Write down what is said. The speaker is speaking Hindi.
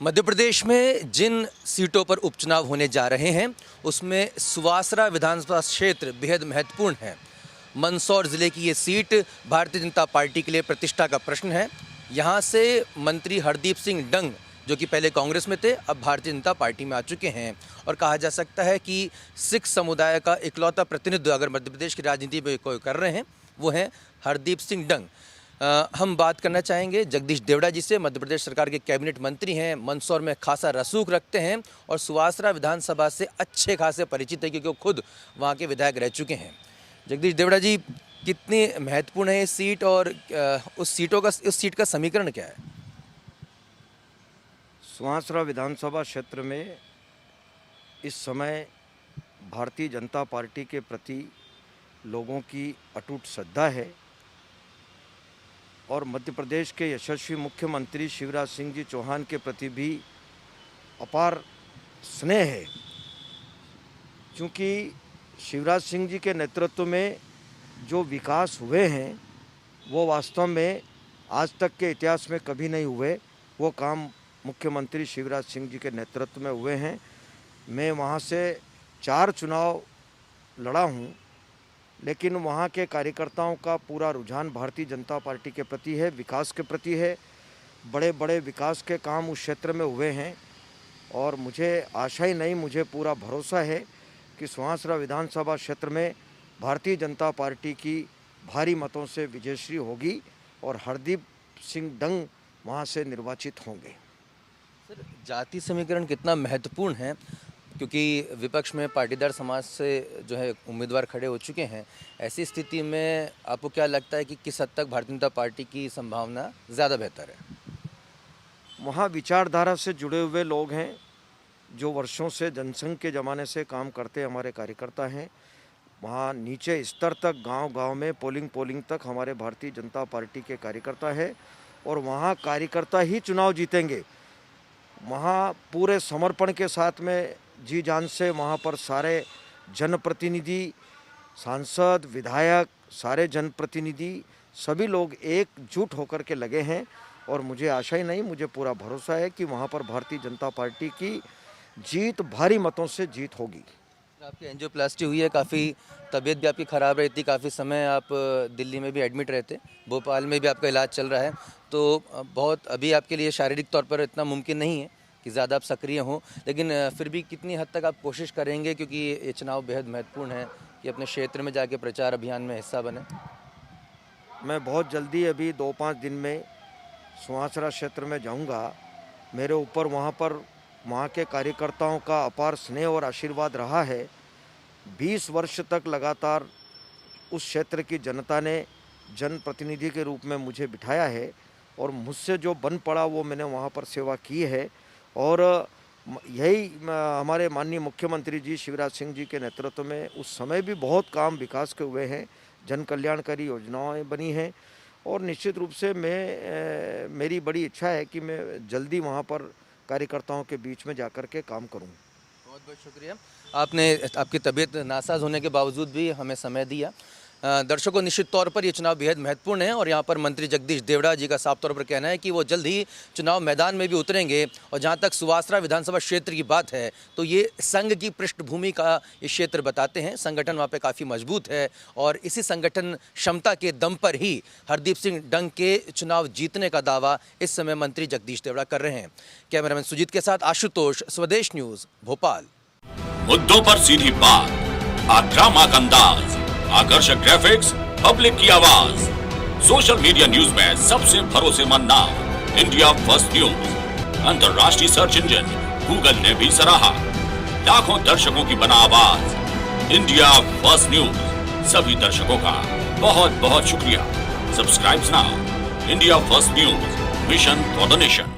मध्य प्रदेश में जिन सीटों पर उपचुनाव होने जा रहे हैं उसमें सुवासरा विधानसभा क्षेत्र बेहद महत्वपूर्ण है। मंदसौर ज़िले की ये सीट भारतीय जनता पार्टी के लिए प्रतिष्ठा का प्रश्न है। यहाँ से मंत्री हरदीप सिंह डंग, जो कि पहले कांग्रेस में थे, अब भारतीय जनता पार्टी में आ चुके हैं और कहा जा सकता है कि सिख समुदाय का इकलौता प्रतिनिधित्व अगर मध्य प्रदेश की राजनीति में कोई कर रहे हैं वो हैं हरदीप सिंह डंग। हम बात करना चाहेंगे जगदीश देवड़ा जी से। मध्य प्रदेश सरकार के कैबिनेट मंत्री हैं, मंदसौर में खासा रसूख रखते हैं और सुवासरा विधानसभा से अच्छे खासे परिचित है क्योंकि वो खुद वहाँ के विधायक रह चुके हैं। जगदीश देवड़ा जी, कितनी महत्वपूर्ण है ये सीट और उस सीट का समीकरण क्या है? सुवासरा विधानसभा क्षेत्र में इस समय भारतीय जनता पार्टी के प्रति लोगों की अटूट श्रद्धा है और मध्य प्रदेश के यशस्वी मुख्यमंत्री शिवराज सिंह जी चौहान के प्रति भी अपार स्नेह है, क्योंकि शिवराज सिंह जी के नेतृत्व में जो विकास हुए हैं वो वास्तव में आज तक के इतिहास में कभी नहीं हुए। वो काम मुख्यमंत्री शिवराज सिंह जी के नेतृत्व में हुए हैं। मैं वहाँ से 4 चुनाव लड़ा हूँ, लेकिन वहाँ के कार्यकर्ताओं का पूरा रुझान भारतीय जनता पार्टी के प्रति है, विकास के प्रति है। बड़े बड़े विकास के काम उस क्षेत्र में हुए हैं और मुझे आशा ही नहीं, मुझे पूरा भरोसा है कि सुवासरा विधानसभा क्षेत्र में भारतीय जनता पार्टी की भारी मतों से विजयश्री होगी और हरदीप सिंह डंग वहाँ से निर्वाचित होंगे। सर, जाति समीकरण कितना महत्वपूर्ण है, क्योंकि विपक्ष में पाटीदार समाज से जो है उम्मीदवार खड़े हो चुके हैं। ऐसी स्थिति में आपको क्या लगता है कि किस हद तक भारतीय जनता पार्टी की संभावना ज़्यादा बेहतर है? वहाँ विचारधारा से जुड़े हुए लोग हैं, जो वर्षों से जनसंघ के ज़माने से काम करते हमारे कार्यकर्ता हैं। वहाँ नीचे स्तर तक, गांव-गांव में पोलिंग तक हमारे भारतीय जनता पार्टी के कार्यकर्ता है और वहाँ कार्यकर्ता ही चुनाव जीतेंगे। वहाँ पूरे समर्पण के साथ में जी जान से वहाँ पर सारे जनप्रतिनिधि, सांसद, विधायक, सारे जनप्रतिनिधि सभी लोग एकजुट होकर के लगे हैं और मुझे आशा ही नहीं, मुझे पूरा भरोसा है कि वहाँ पर भारतीय जनता पार्टी की जीत भारी मतों से जीत होगी। आपकी एंजियोप्लास्टी हुई है, काफ़ी तबीयत भी आपकी ख़राब रहती, काफ़ी समय आप दिल्ली में भी एडमिट रहते, भोपाल में भी आपका इलाज चल रहा है, तो बहुत अभी आपके लिए शारीरिक तौर पर इतना मुमकिन नहीं है कि ज़्यादा आप सक्रिय हों, लेकिन फिर भी कितनी हद तक आप कोशिश करेंगे, क्योंकि ये चुनाव बेहद महत्वपूर्ण है, कि अपने क्षेत्र में जाके प्रचार अभियान में हिस्सा बने? मैं बहुत जल्दी अभी 2-5 दिन में सुवासरा क्षेत्र में जाऊंगा। मेरे ऊपर वहाँ के कार्यकर्ताओं का अपार स्नेह और आशीर्वाद रहा है। 20 वर्ष तक लगातार उस क्षेत्र की जनता ने जनप्रतिनिधि के रूप में मुझे बिठाया है और मुझसे जो बन पड़ा वो मैंने वहाँ पर सेवा की है और यही हमारे माननीय मुख्यमंत्री जी शिवराज सिंह जी के नेतृत्व में उस समय भी बहुत काम विकास के हुए हैं, जन कल्याणकारी योजनाएं बनी हैं और निश्चित रूप से मेरी बड़ी इच्छा है कि मैं जल्दी वहाँ पर कार्यकर्ताओं के बीच में जाकर के काम करूँ। बहुत बहुत शुक्रिया, आपने आपकी तबीयत नासाज होने के बावजूद भी हमें समय दिया। दर्शकों, निश्चित तौर पर ये चुनाव बेहद महत्वपूर्ण है और यहाँ पर मंत्री जगदीश देवड़ा जी का साफ तौर पर कहना है कि वो जल्द ही चुनाव मैदान में भी उतरेंगे। और जहाँ तक सुवासरा विधानसभा क्षेत्र की बात है तो ये संघ की पृष्ठभूमि का ये क्षेत्र बताते हैं। संगठन वहाँ पे काफ़ी मजबूत है और इसी संगठन क्षमता के दम पर ही हरदीप सिंह डंग के चुनाव जीतने का दावा इस समय मंत्री जगदीश देवड़ा कर रहे हैं। कैमरामैन सुजीत के साथ आशुतोष, स्वदेश न्यूज़, भोपाल। मुद्दों पर सीधी बात, आक्रामक अंदाज, आकर्षक ग्राफिक्स, पब्लिक की आवाज। सोशल मीडिया न्यूज में सबसे भरोसेमंद नाम, इंडिया फर्स्ट न्यूज। अंतर्राष्ट्रीय सर्च इंजन गूगल ने भी सराहा। लाखों दर्शकों की बना आवाज, इंडिया फर्स्ट न्यूज। सभी दर्शकों का बहुत बहुत शुक्रिया। Subscribe now. India first news, mission for the nation.